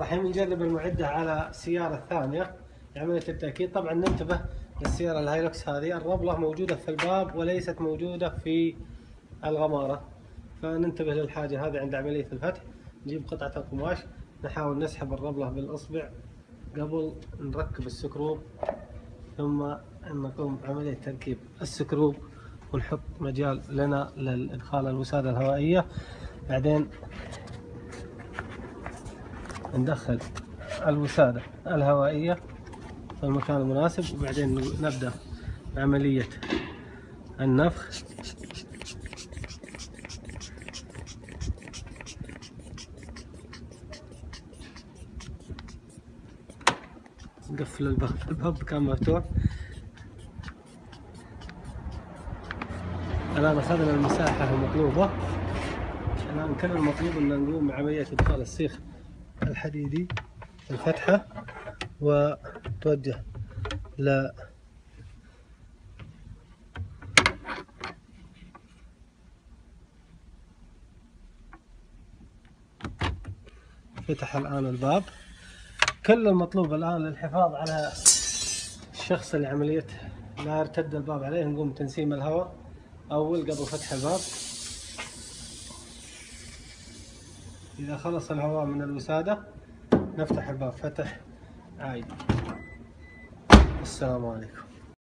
الحين بنجرب المعدة على السيارة الثانية لعملية التأكيد. طبعا ننتبه للسيارة الهايلوكس هذه الربلة موجودة في الباب وليست موجودة في الغمارة، فننتبه للحاجة هذه عند عملية الفتح. نجيب قطعة القماش نحاول نسحب الربلة بالإصبع قبل نركب السكروب، ثم نقوم بعملية تركيب السكروب ونحط مجال لنا لإدخال الوسادة الهوائية. بعدين ندخل الوسادة الهوائية في المكان المناسب، وبعدين نبدأ بعملية النفخ. نقفل الباب كان مفتوح. الآن أخذنا المساحة المطلوبة. الآن كل المطلوب أن نقوم بعملية إدخال السيخ الحديدي في الفتحة وتوجه ل فتح الآن الباب. كل المطلوب الآن للحفاظ على الشخص اللي عملية لا يرتد الباب عليه، نقوم بتنسيم الهواء أول قبل فتح الباب. إذا خلص الهواء من الوسادة نفتح الباب فتح عادي. السلام عليكم.